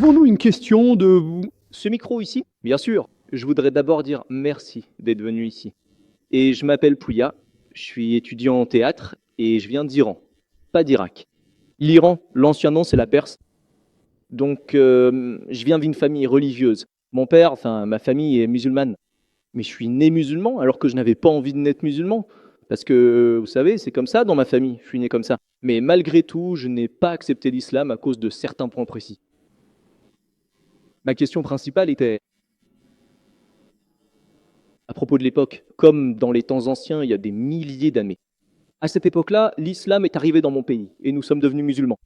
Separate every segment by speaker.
Speaker 1: Avons-nous une question de...
Speaker 2: Ce micro ici, bien sûr. Je voudrais d'abord dire merci d'être venu ici. Et je m'appelle Pouya, je suis étudiant en théâtre et je viens d'Iran, pas d'Irak. L'Iran, l'ancien nom c'est la Perse. Donc je viens d'une famille religieuse. Mon père, enfin ma famille est musulmane. Mais je suis né musulman alors que je n'avais pas envie de naître musulman. Parce que vous savez, c'est comme ça dans ma famille, je suis né comme ça. Mais malgré tout, je n'ai pas accepté l'islam à cause de certains points précis. Ma question principale était à propos de l'époque, comme dans les temps anciens, il y a des milliers d'années. À cette époque-là, l'islam est arrivé dans mon pays et nous sommes devenus musulmans.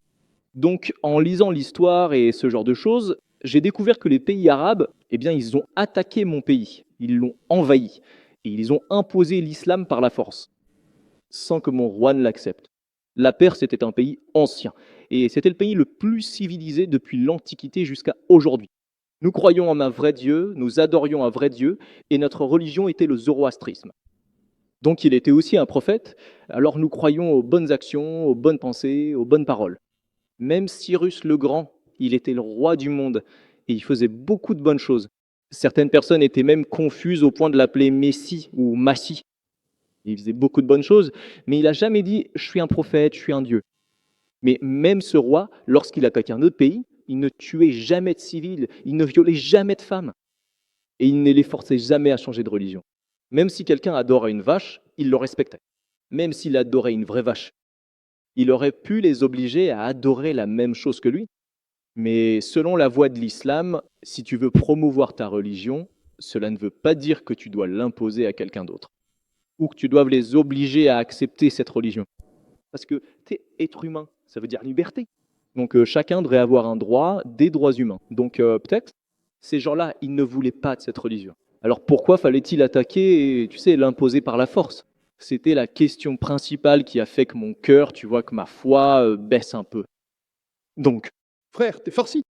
Speaker 2: Donc, en lisant l'histoire et ce genre de choses, j'ai découvert que les pays arabes, eh bien, ils ont attaqué mon pays, ils l'ont envahi et ils ont imposé l'islam par la force, sans que mon roi ne l'accepte. La Perse était un pays ancien et c'était le pays le plus civilisé depuis l'Antiquité jusqu'à aujourd'hui. Nous croyons en un vrai Dieu, nous adorions un vrai Dieu, et notre religion était le zoroastrisme. Donc il était aussi un prophète, alors nous croyons aux bonnes actions, aux bonnes pensées, aux bonnes paroles. Même Cyrus le Grand, il était le roi du monde, et il faisait beaucoup de bonnes choses. Certaines personnes étaient même confuses au point de l'appeler Messie ou Massie. Il faisait beaucoup de bonnes choses, mais il n'a jamais dit « je suis un prophète, je suis un Dieu ». Mais même ce roi, lorsqu'il attaquait un autre pays, il ne tuait jamais de civils, il ne violait jamais de femmes. Et il ne les forçait jamais à changer de religion. Même si quelqu'un adorait une vache, il le respectait. Même s'il adorait une vraie vache. Il aurait pu les obliger à adorer la même chose que lui. Mais selon la voie de l'islam, si tu veux promouvoir ta religion, cela ne veut pas dire que tu dois l'imposer à quelqu'un d'autre. Ou que tu doives les obliger à accepter cette religion. Parce que tu es être humain, ça veut dire liberté. Donc chacun devrait avoir un droit, des droits humains. Donc peut-être, ces gens-là, ils ne voulaient pas de cette religion. Alors pourquoi fallait-il attaquer et, tu sais, l'imposer par la force? C'était la question principale qui a fait que mon cœur, tu vois, que ma foi baisse un peu. Donc,
Speaker 1: Frère, t'es farci.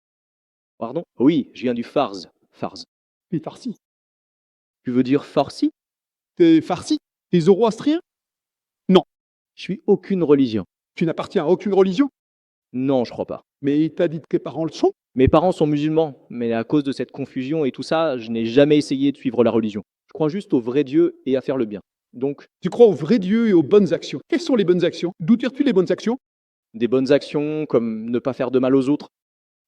Speaker 2: pardon? Oui, je viens du Fars. Fars.
Speaker 1: T'es farci.
Speaker 2: Tu veux dire farsi?
Speaker 1: T'es farci. T'es zoroastrien.
Speaker 2: Je suis aucune religion.
Speaker 1: Tu n'appartiens à aucune religion.
Speaker 2: Non, je crois pas.
Speaker 1: Mais t'as dit que tes parents le sont.
Speaker 2: Mes parents sont musulmans, mais à cause de cette confusion et tout ça, je n'ai jamais essayé de suivre la religion. Je crois juste au vrai Dieu et à faire le bien. Donc,
Speaker 1: Tu crois au vrai Dieu et aux bonnes actions. Quelles sont les bonnes actions? D'où tires-tu les bonnes actions?
Speaker 2: des bonnes actions comme ne pas faire de mal aux autres.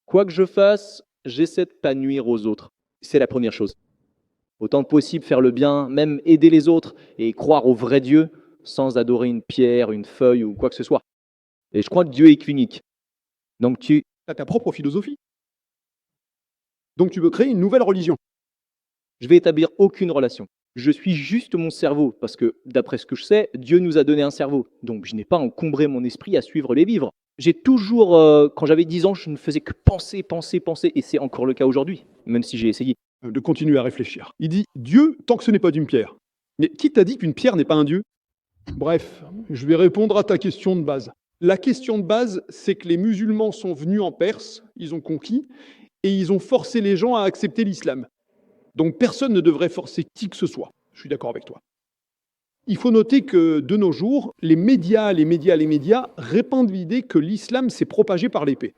Speaker 2: Quoi que je fasse, j'essaie de pas nuire aux autres. C'est la première chose. Autant que possible faire le bien, même aider les autres et croire au vrai Dieu sans adorer une pierre, une feuille ou quoi que ce soit. Et je crois que Dieu est unique. Donc
Speaker 1: T'as ta propre philosophie. Donc tu veux créer une nouvelle religion.
Speaker 2: je vais établir aucune relation. Je suis juste mon cerveau, parce que, d'après ce que je sais, Dieu nous a donné un cerveau. Donc je n'ai pas encombré mon esprit à suivre les livres. J'ai toujours, quand j'avais 10 ans, je ne faisais que penser, penser, penser, et c'est encore le cas aujourd'hui, même si j'ai essayé.
Speaker 1: De continuer à réfléchir. Il dit Dieu tant que ce n'est pas d'une pierre. Mais qui t'a dit qu'une pierre n'est pas un Dieu? Bref, je vais répondre à ta question de base. La question de base, c'est que les musulmans sont venus en Perse, ils ont conquis, et ils ont forcé les gens à accepter l'islam. Donc personne ne devrait forcer qui que ce soit. Je suis d'accord avec toi. Il faut noter que de nos jours, les médias répandent l'idée que l'islam s'est propagé par l'épée.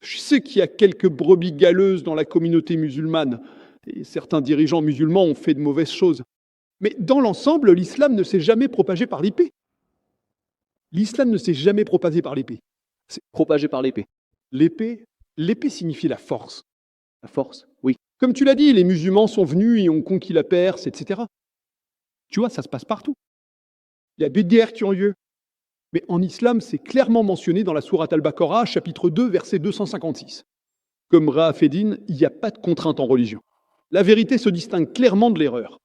Speaker 1: Je sais qu'il y a quelques brebis galeuses dans la communauté musulmane, et certains dirigeants musulmans ont fait de mauvaises choses. Mais dans l'ensemble, l'islam ne s'est jamais propagé par l'épée. L'islam ne s'est jamais propagé par l'épée.
Speaker 2: Propagé par l'épée.
Speaker 1: L'épée signifie la force.
Speaker 2: La force, oui.
Speaker 1: Comme tu l'as dit, les musulmans sont venus et ont conquis la Perse, etc. Tu vois, ça se passe partout. Il y a des guerres qui ont lieu. Mais en islam, c'est clairement mentionné dans la sourate Al-Baqarah, chapitre 2, verset 256. Comme Ra fait dit, il n'y a pas de contrainte en religion. La vérité se distingue clairement de l'erreur.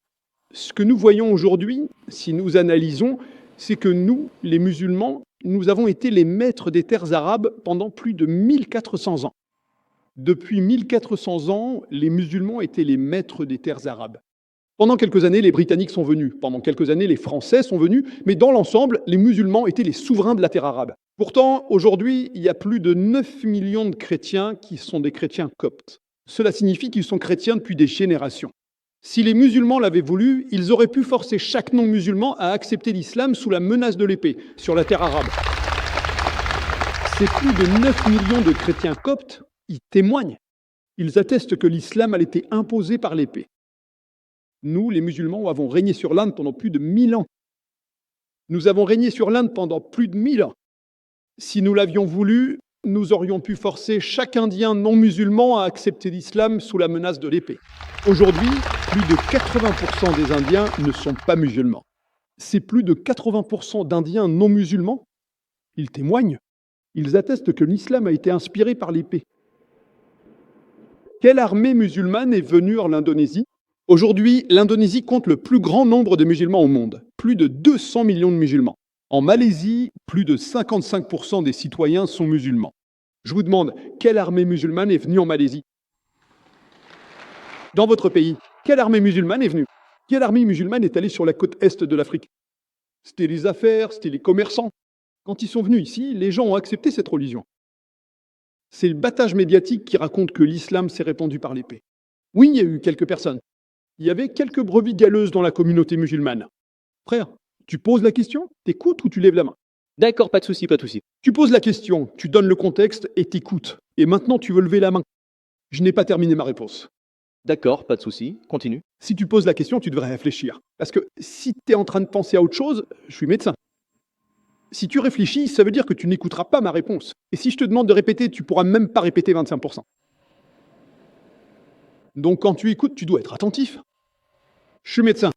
Speaker 1: Ce que nous voyons aujourd'hui, si nous analysons, c'est que nous, les musulmans, nous avons été les maîtres des terres arabes pendant plus de 1400 ans. Depuis 1400 ans, les musulmans étaient les maîtres des terres arabes. Pendant quelques années, les Britanniques sont venus. Pendant quelques années, les Français sont venus. Mais dans l'ensemble, les musulmans étaient les souverains de la terre arabe. Pourtant, aujourd'hui, il y a plus de 9 millions de chrétiens qui sont des chrétiens coptes. Cela signifie qu'ils sont chrétiens depuis des générations. Si les musulmans l'avaient voulu, ils auraient pu forcer chaque non-musulman à accepter l'islam sous la menace de l'épée sur la terre arabe. Ces plus de 9 millions de chrétiens coptes, ils témoignent. Ils attestent que l'islam a été imposé par l'épée. Nous, les musulmans, avons régné sur l'Inde pendant plus de 1000 ans. Nous avons régné sur l'Inde pendant plus de 1000 ans. Si nous l'avions voulu, nous aurions pu forcer chaque Indien non musulman à accepter l'islam sous la menace de l'épée. Aujourd'hui, plus de 80% des Indiens ne sont pas musulmans. Ces plus de 80% d'Indiens non musulmans, ils témoignent. Ils attestent que l'islam a été inspiré par l'épée. Quelle armée musulmane est venue en Indonésie? Aujourd'hui, l'Indonésie compte le plus grand nombre de musulmans au monde, plus de 200 millions de musulmans. En Malaisie, plus de 55% des citoyens sont musulmans. Je vous demande, quelle armée musulmane est venue en Malaisie? Dans votre pays, quelle armée musulmane est venue? Quelle armée musulmane est allée sur la côte est de l'Afrique? C'était les affaires, c'était les commerçants. Quand ils sont venus ici, les gens ont accepté cette religion. C'est le battage médiatique qui raconte que l'islam s'est répandu par l'épée. Oui, il y a eu quelques personnes. Il y avait quelques brebis galeuses dans la communauté musulmane. Frère, tu poses la question, t'écoutes ou tu lèves la main?
Speaker 2: D'accord, pas de souci, pas de souci.
Speaker 1: Tu poses la question, tu donnes le contexte et t'écoutes. Et maintenant, tu veux lever la main. Je n'ai pas terminé ma réponse.
Speaker 2: D'accord, pas de souci. Continue.
Speaker 1: Si tu poses la question, tu devrais réfléchir. Parce que si tu es en train de penser à autre chose, je suis médecin. Si tu réfléchis, ça veut dire que tu n'écouteras pas ma réponse. Et si je te demande de répéter, tu ne pourras même pas répéter 25%. Donc quand tu écoutes, tu dois être attentif. Je suis médecin.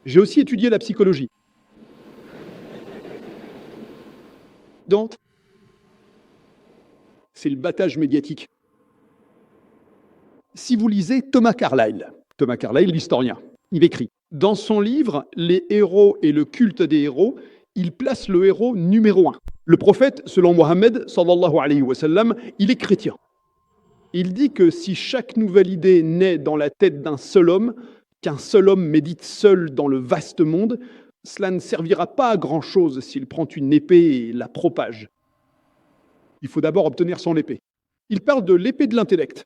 Speaker 1: J'ai aussi étudié la psychologie. Donc, c'est le battage médiatique. Si vous lisez Thomas Carlyle, l'historien, il écrit « Dans son livre « Les héros et le culte des héros », il place le héros numéro 1. Le prophète, selon Mohammed, sallallahu alayhi wa sallam, il est chrétien. Il dit que si chaque nouvelle idée naît dans la tête d'un seul homme, qu'un seul homme médite seul dans le vaste monde, cela ne servira pas à grand-chose s'il prend une épée et la propage. Il faut d'abord obtenir son épée. Il parle de l'épée de l'intellect.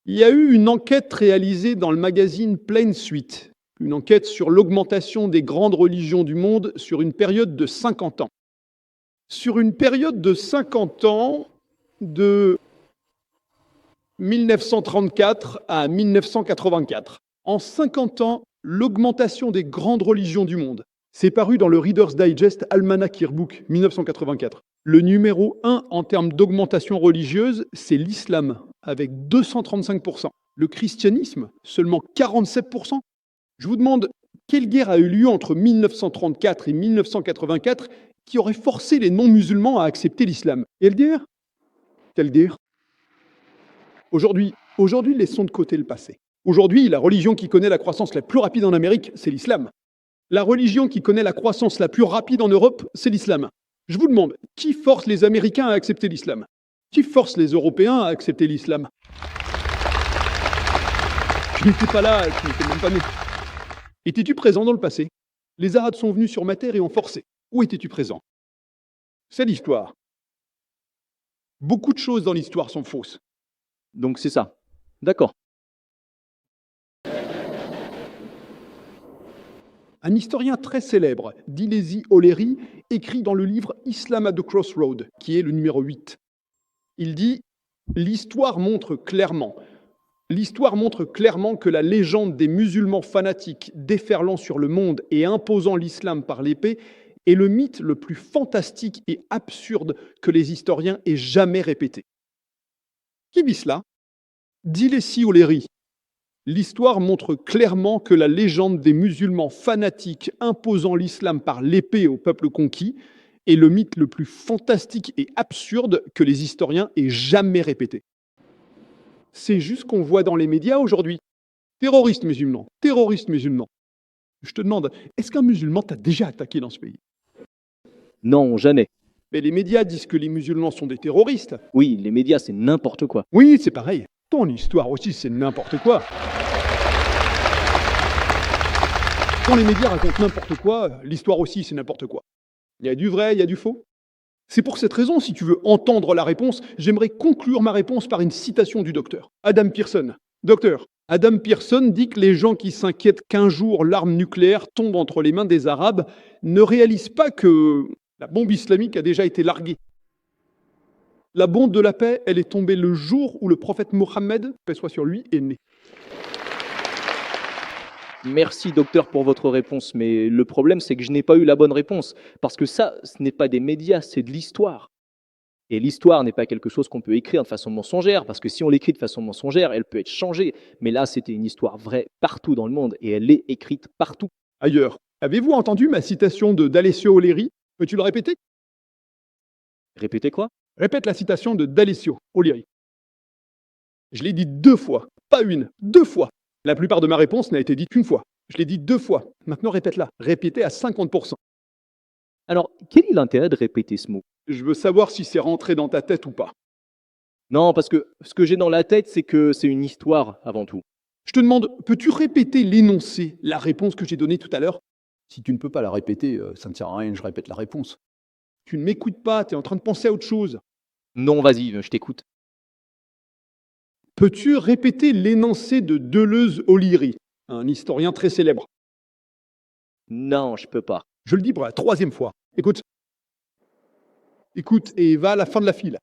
Speaker 1: Il y a eu une enquête réalisée dans le magazine Plain Suite, une enquête sur l'augmentation des grandes religions du monde sur une période de 50 ans. Sur une période de 50 ans, de 1934 à 1984. En 50 ans, l'augmentation des grandes religions du monde. C'est paru dans le Reader's Digest Almanach Yearbook 1984. Le numéro 1 en termes d'augmentation religieuse, c'est l'islam, avec 235%. Le christianisme, seulement 47%. Je vous demande, quelle guerre a eu lieu entre 1934 et 1984 qui aurait forcé les non-musulmans à accepter l'islam? Quelle guerre? Quelle guerre? Aujourd'hui, laissons de côté le passé. Aujourd'hui, la religion qui connaît la croissance la plus rapide en Amérique, c'est l'islam. La religion qui connaît la croissance la plus rapide en Europe, c'est l'islam. Je vous demande, qui force les Américains à accepter l'islam? Qui force les Européens à accepter l'islam? Tu n'étais pas là, tu n'étais même pas né. Étais-tu présent dans le passé? Les Arabes sont venus sur ma terre et ont forcé. Où étais-tu présent? C'est l'histoire. Beaucoup de choses dans l'histoire sont fausses.
Speaker 2: Donc c'est ça. D'accord.
Speaker 1: Un historien très célèbre, Dilesi O'Leary, écrit dans le livre Islam at the Crossroad, qui est le numéro 8. Il dit « L'histoire montre clairement que la légende des musulmans fanatiques déferlant sur le monde et imposant l'islam par l'épée est le mythe le plus fantastique et absurde que les historiens aient jamais répété. » Qui dit cela? Dilesi O'Leary. L'histoire montre clairement que la légende des musulmans fanatiques imposant l'islam par l'épée au peuple conquis est le mythe le plus fantastique et absurde que les historiens aient jamais répété. C'est juste qu'on voit dans les médias aujourd'hui. Terroristes musulmans, terroristes musulmans. Je te demande, est-ce qu'un musulman t'a déjà attaqué dans ce pays?
Speaker 2: Non, jamais.
Speaker 1: Mais les médias disent que les musulmans sont des terroristes.
Speaker 2: Oui, les médias, c'est n'importe quoi.
Speaker 1: Oui, c'est pareil. Ton histoire aussi, c'est n'importe quoi. Quand les médias racontent n'importe quoi, l'histoire aussi, c'est n'importe quoi. Il y a du vrai, il y a du faux. C'est pour cette raison, si tu veux entendre la réponse, j'aimerais conclure ma réponse par une citation du docteur Adam Pearson. Docteur, Adam Pearson dit que les gens qui s'inquiètent qu'un jour l'arme nucléaire tombe entre les mains des Arabes ne réalisent pas que la bombe islamique a déjà été larguée. La bombe de la paix, elle est tombée le jour où le prophète Mohammed, paix soit sur lui, est né.
Speaker 2: Merci docteur pour votre réponse, mais le problème c'est que je n'ai pas eu la bonne réponse. Parce que ça, ce n'est pas des médias, c'est de l'histoire. Et l'histoire n'est pas quelque chose qu'on peut écrire de façon mensongère, parce que si on l'écrit de façon mensongère, elle peut être changée. Mais là, c'était une histoire vraie partout dans le monde, et elle est écrite partout.
Speaker 1: Ailleurs, avez-vous entendu ma citation de d'Alessio Olieri? Peux-tu le répéter?
Speaker 2: Répétez quoi?
Speaker 1: Répète la citation de d'Alessio Olieri. Je l'ai dit 2 fois, pas une, 2 fois. La plupart de ma réponse n'a été dite qu'une fois. Je l'ai dit 2 fois. Maintenant, répète-la. Répétez à 50%.
Speaker 2: Alors, quel est l'intérêt de répéter ce mot?
Speaker 1: Je veux savoir si c'est rentré dans ta tête ou pas.
Speaker 2: Non, parce que ce que j'ai dans la tête, c'est que c'est une histoire avant tout.
Speaker 1: Je te demande, peux-tu répéter l'énoncé, la réponse que j'ai donnée tout à l'heure?
Speaker 3: Si tu ne peux pas la répéter, ça ne sert à rien que je répète la réponse.
Speaker 1: Tu ne m'écoutes pas, tu es en train de penser à autre chose.
Speaker 2: Non, vas-y, je t'écoute.
Speaker 1: Peux-tu répéter l'énoncé de Deleuze-Oliry, un historien très célèbre?
Speaker 2: Non, je peux pas.
Speaker 1: Je le dis pour la 3e fois. Écoute. Écoute et va à la fin de la file.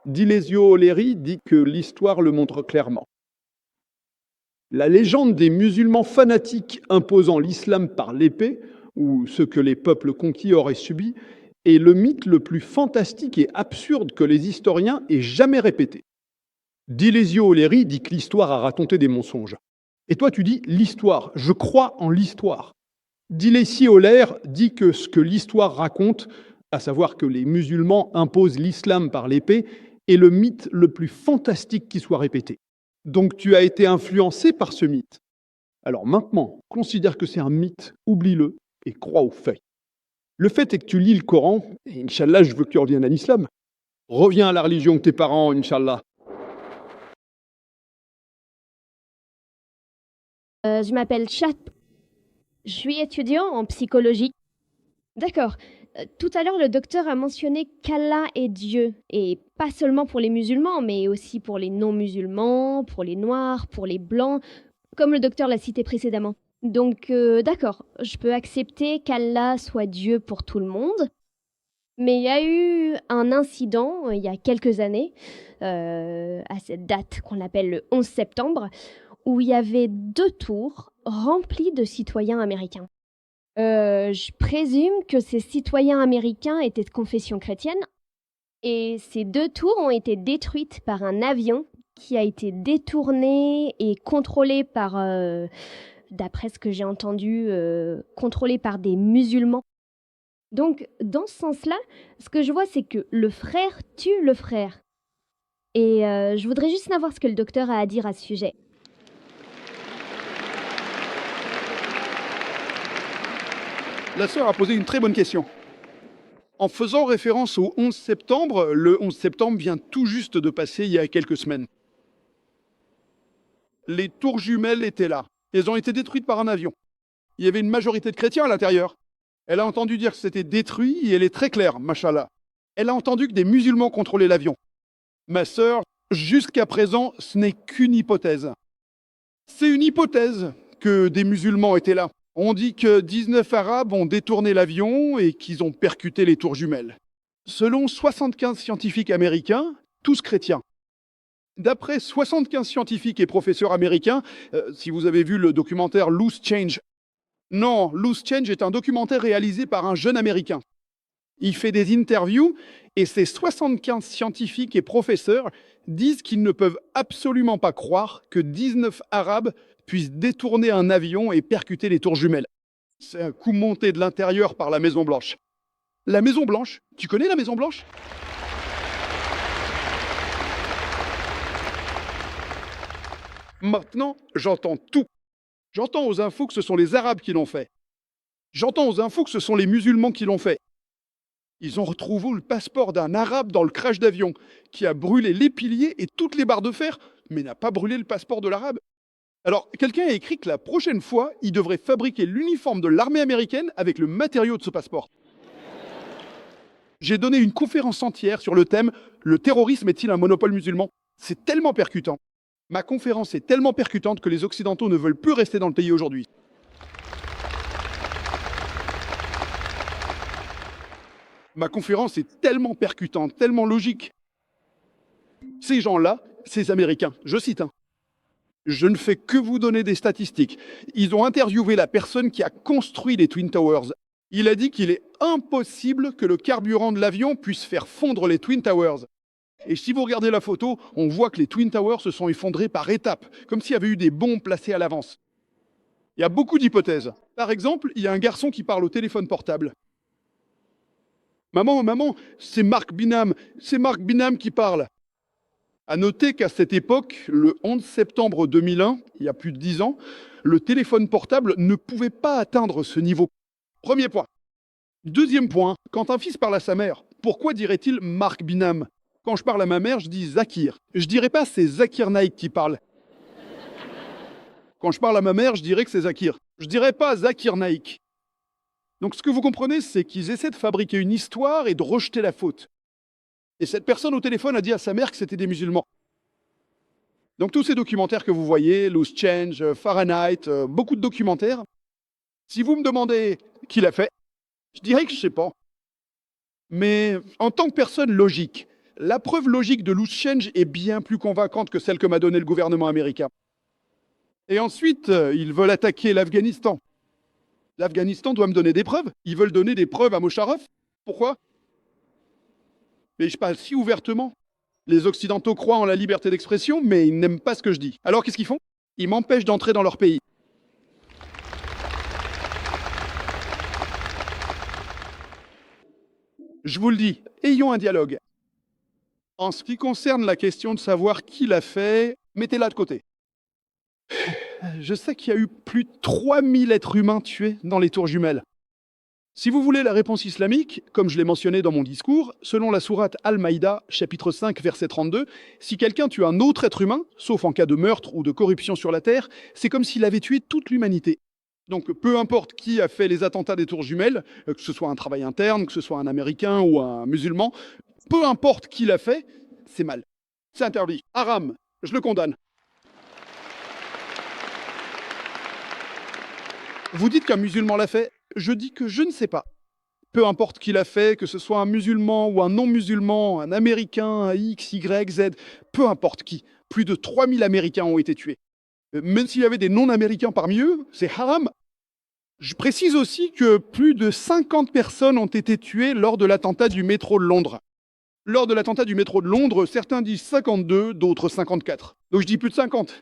Speaker 1: Deleuze Oliry dit que l'histoire le montre clairement. La légende des musulmans fanatiques imposant l'islam par l'épée, ou ce que les peuples conquis auraient subi, est le mythe le plus fantastique et absurde que les historiens aient jamais répété. Deleuze Oliry dit que l'histoire a raconté des mensonges. Et toi, tu dis l'histoire. Je crois en l'histoire. Deleuze Oliry dit que ce que l'histoire raconte, à savoir que les musulmans imposent l'islam par l'épée, est le mythe le plus fantastique qui soit répété. Donc tu as été influencé par ce mythe. Alors maintenant, considère que c'est un mythe, oublie-le et crois aux faits. Le fait est que tu lis le Coran, et Inch'Allah, je veux que tu reviennes à l'islam. Reviens à la religion de tes parents, Inch'Allah.
Speaker 4: Je m'appelle Chat. Je suis étudiant en psychologie. D'accord. Tout à l'heure, le docteur a mentionné qu'Allah est Dieu, et pas seulement pour les musulmans, mais aussi pour les non-musulmans, pour les noirs, pour les blancs, comme le docteur l'a cité précédemment. Donc, d'accord, je peux accepter qu'Allah soit Dieu pour tout le monde, mais il y a eu un incident il y a quelques années, à cette date qu'on appelle le 11 septembre, où il y avait 2 tours remplies de citoyens américains. Je présume que ces citoyens américains étaient de confession chrétienne, et ces 2 tours ont été détruites par un avion qui a été détourné et contrôlé par, d'après ce que j'ai entendu, contrôlé par des musulmans. Donc, dans ce sens-là, ce que je vois, c'est que le frère tue le frère. Et je voudrais juste savoir ce que le docteur a à dire à ce sujet.
Speaker 5: La sœur a posé une très bonne question. En faisant référence au 11 septembre, le 11 septembre vient tout juste de passer il y a quelques semaines. Les tours jumelles étaient là. Elles ont été détruites par un avion. Il y avait une majorité de chrétiens à l'intérieur. Elle a entendu dire que c'était détruit et elle est très claire, machallah. Elle a entendu que des musulmans contrôlaient l'avion. Ma sœur, jusqu'à présent, ce n'est qu'une hypothèse. C'est une hypothèse que des musulmans étaient là. On dit que 19 Arabes ont détourné l'avion et qu'ils ont percuté les tours jumelles. Selon 75 scientifiques américains, tous chrétiens. D'après 75 scientifiques et professeurs américains, si vous avez vu le documentaire Loose Change. Non, Loose Change est un documentaire réalisé par un jeune Américain. Il fait des interviews et ces 75 scientifiques et professeurs disent qu'ils ne peuvent absolument pas croire que 19 Arabes puissent détourner un avion et percuter les tours jumelles. C'est un coup monté de l'intérieur par la Maison-Blanche. La Maison-Blanche, tu connais la Maison-Blanche ? Maintenant, j'entends tout. J'entends aux infos que ce sont les Arabes qui l'ont fait. J'entends aux infos que ce sont les musulmans qui l'ont fait. Ils ont retrouvé le passeport d'un Arabe dans le crash d'avion, qui a brûlé les piliers et toutes les barres de fer, mais n'a pas brûlé le passeport de l'Arabe. Alors, quelqu'un a écrit que la prochaine fois, il devrait fabriquer l'uniforme de l'armée américaine avec le matériau de ce passeport. J'ai donné une conférence entière sur le thème « Le terrorisme est-il un monopole musulman ?» C'est tellement percutant. Ma conférence est tellement percutante que les Occidentaux ne veulent plus rester dans le pays aujourd'hui. Ma conférence est tellement percutante, tellement logique. Ces gens-là, ces Américains, je cite, hein, je ne fais que vous donner des statistiques. Ils ont interviewé la personne qui a construit les Twin Towers. Il a dit qu'il est impossible que le carburant de l'avion puisse faire fondre les Twin Towers. Et si vous regardez la photo, on voit que les Twin Towers se sont effondrés par étapes, comme s'il y avait eu des bombes placées à l'avance. Il y a beaucoup d'hypothèses. Par exemple, il y a un garçon qui parle au téléphone portable. Maman, c'est Mark Bingham qui parle. À noter qu'à cette époque, le 11 septembre 2001, il y a plus de 10 ans, le téléphone portable ne pouvait pas atteindre ce niveau. Premier point. Deuxième point, quand un fils parle à sa mère, pourquoi dirait-il Mark Bingham? Quand je parle à ma mère, je dis Zakir. Je dirais pas c'est Zakir Naik qui parle. Quand je parle à ma mère, je dirais que c'est Zakir. Je dirais pas Zakir Naik. Donc ce que vous comprenez, c'est qu'ils essaient de fabriquer une histoire et de rejeter la faute. Et cette personne au téléphone a dit à sa mère que c'était des musulmans. Donc tous ces documentaires que vous voyez, Loose Change, Fahrenheit, beaucoup de documentaires, si vous me demandez qui l'a fait, je dirais que je ne sais pas. Mais en tant que personne logique, la preuve logique de Loose Change est bien plus convaincante que celle que m'a donnée le gouvernement américain. Et ensuite, ils veulent attaquer l'Afghanistan. L'Afghanistan doit me donner des preuves. Ils veulent donner des preuves à Mosharraf. Pourquoi? Mais je parle si ouvertement. Les Occidentaux croient en la liberté d'expression, mais ils n'aiment pas ce que je dis. Alors qu'est-ce qu'ils font? Ils m'empêchent d'entrer dans leur pays. Je vous le dis, ayons un dialogue. En ce qui concerne la question de savoir qui l'a fait, mettez-la de côté. Je sais qu'il y a eu plus de 3000 êtres humains tués dans les tours jumelles. Si vous voulez la réponse islamique, comme je l'ai mentionné dans mon discours, selon la sourate Al-Maïda, chapitre 5, verset 32, si quelqu'un tue un autre être humain, sauf en cas de meurtre ou de corruption sur la terre, c'est comme s'il avait tué toute l'humanité. Donc peu importe qui a fait les attentats des tours jumelles, que ce soit un travail interne, que ce soit un Américain ou un musulman, peu importe qui l'a fait, c'est mal. C'est interdit. Haram. Je le condamne. Vous dites qu'un musulman l'a fait, je dis que je ne sais pas. Peu importe qui l'a fait, que ce soit un musulman ou un non-musulman, un Américain, un X, Y, Z, peu importe qui. Plus de 3000 Américains ont été tués. Même s'il y avait des non-Américains parmi eux, c'est haram. Je précise aussi que plus de 50 personnes ont été tuées lors de l'attentat du métro de Londres. Lors de l'attentat du métro de Londres, certains disent 52, d'autres 54. Donc je dis plus de 50.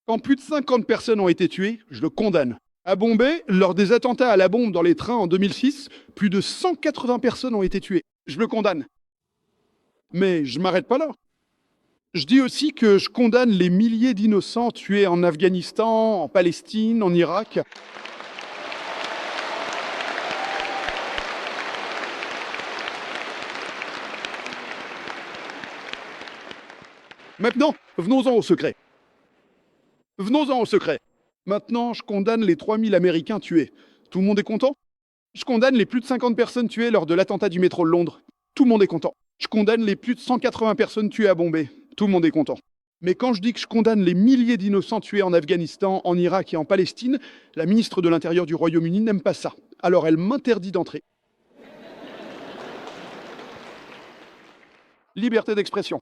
Speaker 5: Quand plus de 50 personnes ont été tuées, je le condamne. À Bombay, lors des attentats à la bombe dans les trains en 2006, plus de 180 personnes ont été tuées. Je le condamne. Mais je ne m'arrête pas là. Je dis aussi que je condamne les milliers d'innocents tués en Afghanistan, en Palestine, en Irak. Maintenant, venons-en au secret. Venons-en au secret. Maintenant, je condamne les 3000 Américains tués. Tout le monde est content? Je condamne les plus de 50 personnes tuées lors de l'attentat du métro de Londres. Tout le monde est content. Je condamne les plus de 180 personnes tuées à Bombay. Tout le monde est content. Mais quand je dis que je condamne les milliers d'innocents tués en Afghanistan, en Irak et en Palestine, la ministre de l'Intérieur du Royaume-Uni n'aime pas ça. Alors elle m'interdit d'entrer. Liberté d'expression.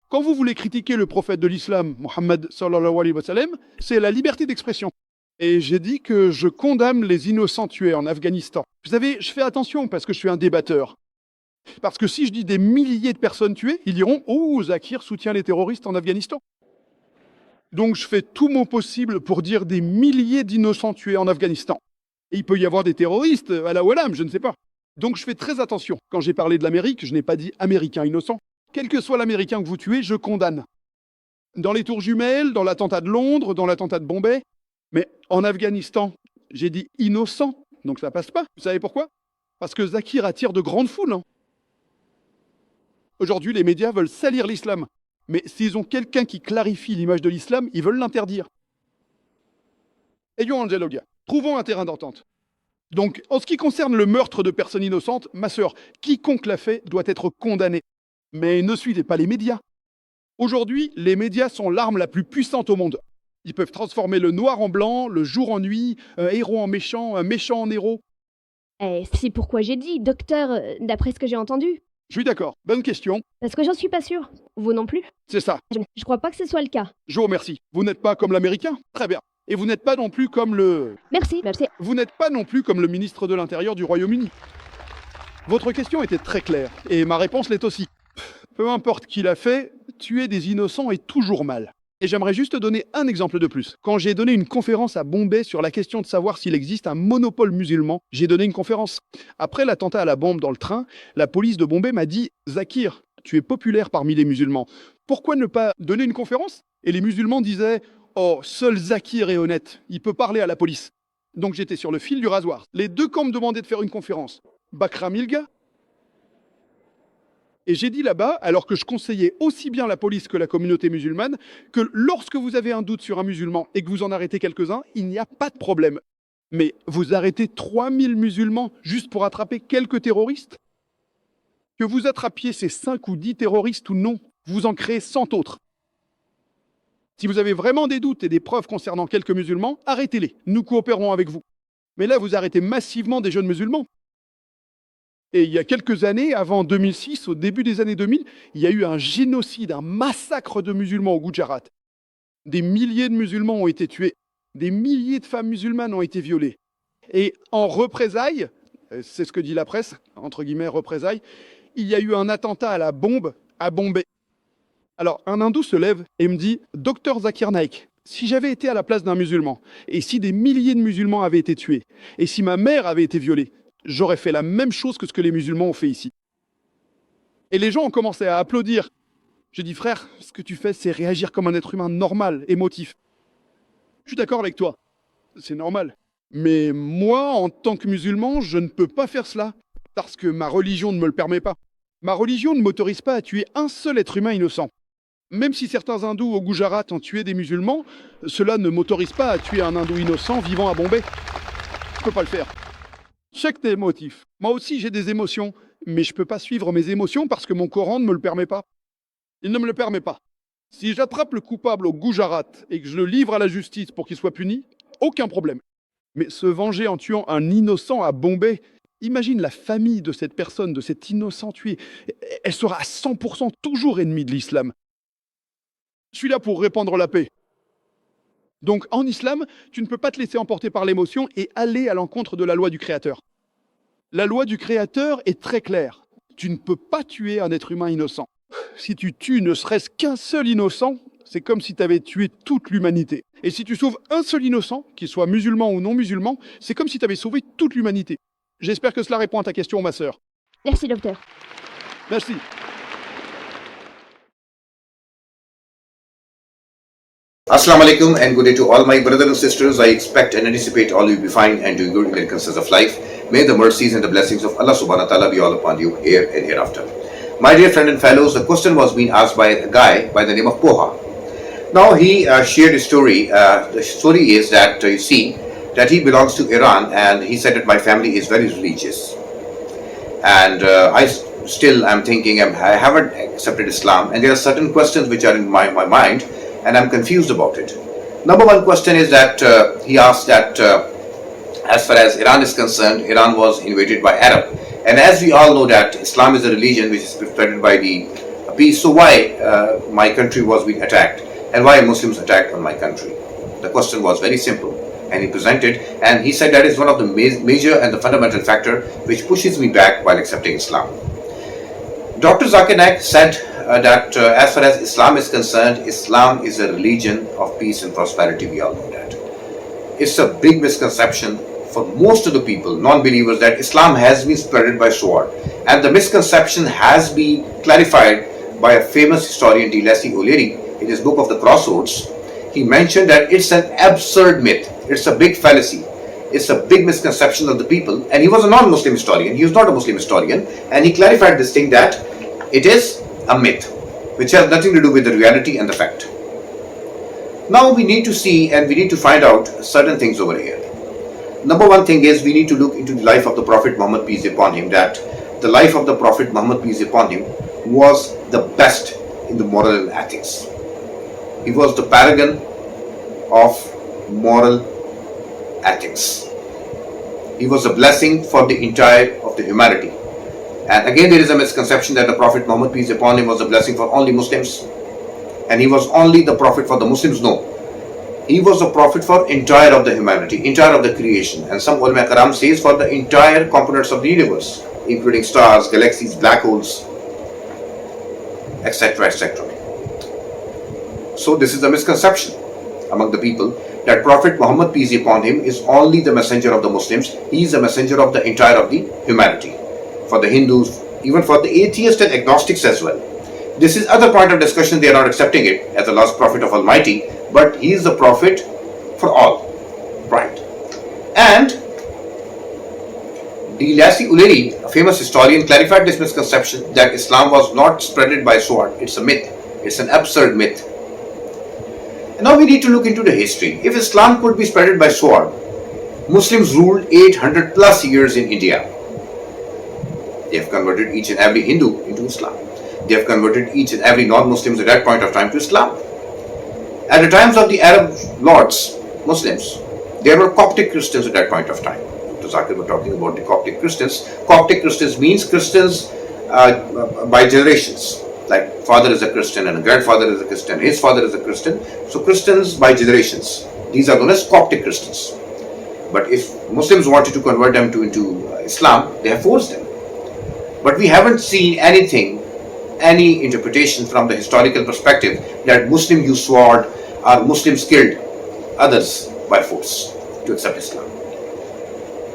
Speaker 5: Quand vous voulez critiquer le prophète de l'islam, Mohammed sallallahu alayhi wa sallam, c'est la liberté d'expression. Et j'ai dit que je condamne les innocents tués en Afghanistan. Vous savez, je fais attention parce que je suis un débatteur. Parce que si je dis des milliers de personnes tuées, ils diront « Oh, Zakir soutient les terroristes en Afghanistan ». Donc je fais tout mon possible pour dire des milliers d'innocents tués en Afghanistan. Et il peut y avoir des terroristes, à la Wallam, je ne sais pas. Donc je fais très attention. Quand j'ai parlé de l'Amérique, je n'ai pas dit « Américain innocent ». Quel que soit l'Américain que vous tuez, je condamne. Dans les tours jumelles, dans l'attentat de Londres, dans l'attentat de Bombay. Mais en Afghanistan, j'ai dit innocent, donc ça passe pas. Vous savez pourquoi? Parce que Zakir attire de grandes foules. Hein. Aujourd'hui, les médias veulent salir l'islam. Mais s'ils ont quelqu'un qui clarifie l'image de l'islam, ils veulent l'interdire. Ayons un dialogue. Trouvons un terrain d'entente. Donc, en ce qui concerne le meurtre de personnes innocentes, ma sœur, quiconque l'a fait doit être condamné. Mais ne suivez pas les médias. Aujourd'hui, les médias sont l'arme la plus puissante au monde. Ils peuvent transformer le noir en blanc, le jour en nuit, un héros en méchant, un méchant en héros.
Speaker 4: Eh, c'est pourquoi j'ai dit docteur, d'après ce que j'ai entendu.
Speaker 5: Je suis d'accord. Bonne question.
Speaker 4: Parce que j'en suis pas sûre. Vous non plus?
Speaker 5: C'est ça.
Speaker 4: Je crois pas que ce soit le cas.
Speaker 5: Je vous remercie. Vous n'êtes pas comme l'Américain? Très bien. Et vous n'êtes pas non plus comme le...
Speaker 4: Merci.
Speaker 5: Vous n'êtes pas non plus comme le ministre de l'Intérieur du Royaume-Uni. Votre question était très claire, et ma réponse l'est aussi. Peu importe qui l'a fait, tuer des innocents est toujours mal. Et j'aimerais juste donner un exemple de plus. Quand j'ai donné une conférence à Bombay sur la question de savoir s'il existe un monopole musulman, j'ai donné une conférence. Après l'attentat à la bombe dans le train, la police de Bombay m'a dit « Zakir, tu es populaire parmi les musulmans. Pourquoi ne pas donner une conférence ?» Et les musulmans disaient « Oh, seul Zakir est honnête, il peut parler à la police. » Donc j'étais sur le fil du rasoir. Les deux camps me demandaient de faire une conférence. Bakra Milga. Et j'ai dit là-bas, alors que je conseillais aussi bien la police que la communauté musulmane, que lorsque vous avez un doute sur un musulman et que vous en arrêtez quelques-uns, il n'y a pas de problème. Mais vous arrêtez 3000 musulmans juste pour attraper quelques terroristes? Que vous attrapiez ces 5 ou 10 terroristes ou non, vous en créez 100 autres. Si vous avez vraiment des doutes et des preuves concernant quelques musulmans, arrêtez-les, nous coopérons avec vous. Mais là, vous arrêtez massivement des jeunes musulmans. Et il y a quelques années, avant 2006, au début des années 2000, il y a eu un génocide, un massacre de musulmans au Gujarat. Des milliers de musulmans ont été tués, des milliers de femmes musulmanes ont été violées. Et en représailles, c'est ce que dit la presse, entre guillemets représailles, il y a eu un attentat à la bombe à Bombay. Alors un hindou se lève et me dit « Docteur Zakir Naik, si j'avais été à la place d'un musulman, et si des milliers de musulmans avaient été tués, et si ma mère avait été violée, j'aurais fait la même chose que ce que les musulmans ont fait ici. » Et les gens ont commencé à applaudir. J'ai dit, frère, ce que tu fais, c'est réagir comme un être humain normal, émotif. Je suis d'accord avec toi, c'est normal. Mais moi, en tant que musulman, je ne peux pas faire cela, parce que ma religion ne me le permet pas. Ma religion ne m'autorise pas à tuer un seul être humain innocent. Même si certains hindous au Gujarat ont tué des musulmans, cela ne m'autorise pas à tuer un hindou innocent vivant à Bombay. Je peux pas le faire. Check tes émotifs. Moi aussi, j'ai des émotions, mais je peux pas suivre mes émotions parce que mon Coran ne me le permet pas. Il ne me le permet pas. Si j'attrape le coupable au Gujarat et que je le livre à la justice pour qu'il soit puni, aucun problème. Mais se venger en tuant un innocent à Bombay, imagine la famille de cette personne, de cet innocent tué. Elle sera à 100% toujours ennemie de l'islam. Je suis là pour répandre la paix. Donc en islam, tu ne peux pas te laisser emporter par l'émotion et aller à l'encontre de la loi du Créateur. La loi du Créateur est très claire. Tu ne peux pas tuer un être humain innocent. Si tu tues ne serait-ce qu'un seul innocent, c'est comme si tu avais tué toute l'humanité. Et si tu sauves un seul innocent, qu'il soit musulman ou non musulman, c'est comme si tu avais sauvé toute l'humanité. J'espère que cela répond à ta question, ma sœur.
Speaker 4: Merci, docteur.
Speaker 5: Merci.
Speaker 6: Assalamu alaikum and good day to all my brothers and sisters. I expect and anticipate all you will be fine and doing good in the concerns of life. May the mercies and the blessings of Allah subhanahu wa ta'ala be all upon you here and hereafter. My dear friend and fellows, the question was being asked by a guy by the name of Poha. Now he shared a story. The story is that you see that he belongs to Iran and he said that my family is very religious. And I still am thinking I haven't accepted Islam and there are certain questions which are in my mind and I'm confused about it. Number one question is that he asked that as far as Iran is concerned, Iran was invaded by Arab. And as we all know that Islam is a religion which is spread by the peace, so why my country was being attacked and why Muslims attacked on my country? The question was very simple and he presented and he said that is one of the major and the fundamental factor which pushes me back while accepting Islam. Dr. Zakir Naik said that as far as Islam is concerned, Islam is a religion of peace and prosperity. We all know that. It's a big misconception for most of the people, non-believers, that Islam has been spreaded by sword. And the misconception has been clarified by a famous historian, D. Leslie O'Leary, in his book of The Crossroads. He mentioned that it's an absurd myth. It's a big fallacy. It's a big misconception of the people. And he was a non-Muslim historian. He was not a Muslim historian. And he clarified this thing that it is a myth, which has nothing to do with the reality and the fact. Now we need to see and we need to find out certain things over here. Number one thing is we need to look into the life of the Prophet Muhammad, peace be upon him, that the life of the Prophet Muhammad, peace be upon him, was the best in the moral and ethics. He was the paragon of moral ethics. He was a blessing for the entire of the humanity. And again, there is a misconception that the Prophet Muhammad, peace upon him, was a blessing for only Muslims. And he was only the Prophet for the Muslims. No. He was a Prophet for entire of the humanity, entire of the creation. And some ulama karam says for the entire components of the universe, including stars, galaxies, black holes, etc., etc. So this is a misconception among the people that Prophet Muhammad, peace be upon him, is only the messenger of the Muslims. He is a messenger of the entire of the humanity. For the Hindus, even for the atheists and agnostics as well. This is other point of discussion. They are not accepting it as the last prophet of Almighty, but he is the prophet for all. Right. And Dilassi Uleri, a famous historian, clarified this misconception that Islam was not spreaded by sword. It's a myth. It's an absurd myth. And now we need to look into the history. If Islam could be spreaded by sword, Muslims ruled 800 plus years in India. They have converted each and every Hindu into Islam. They have converted each and every non-Muslims at that point of time to Islam. At the times of the Arab lords, Muslims, there were Coptic Christians at that point of time. Dr. Zakir was talking about the Coptic Christians. Coptic Christians means Christians by generations. Like father is a Christian and a grandfather is a Christian, his father is a Christian. So Christians by generations. These are known as Coptic Christians. But if Muslims wanted to convert them into Islam, they have forced them. But we haven't seen anything, any interpretation from the historical perspective that Muslim used sword or Muslims killed others by force to accept Islam.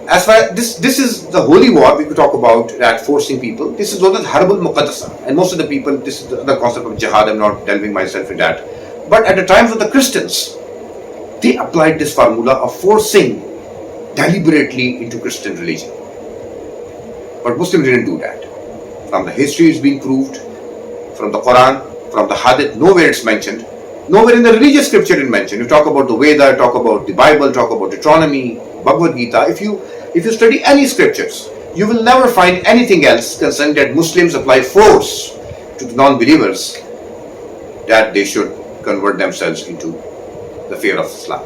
Speaker 6: As far as this is the holy war we could talk about, that forcing people. This is known as Harb al-Muqaddasa. And most of the people, this is the concept of jihad. I'm not delving myself in that. But at the times of the Christians, they applied this formula of forcing deliberately into Christian religion. But Muslims didn't do that. From the history it's been proved, from the Quran, from the Hadith, nowhere it's mentioned. Nowhere in the religious scripture it's mentioned. You talk about the Veda, talk about the Bible, talk about Deuteronomy, Bhagavad Gita. If you study any scriptures, you will never find anything else concerning that Muslims apply force to the non-believers that they should convert themselves into the fear of Islam.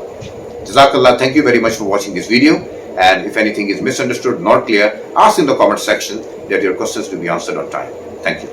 Speaker 6: Jazakallah, thank you very much for watching this video. And if anything is misunderstood, not clear, ask in the comment section that your questions will be answered on time. Thank you.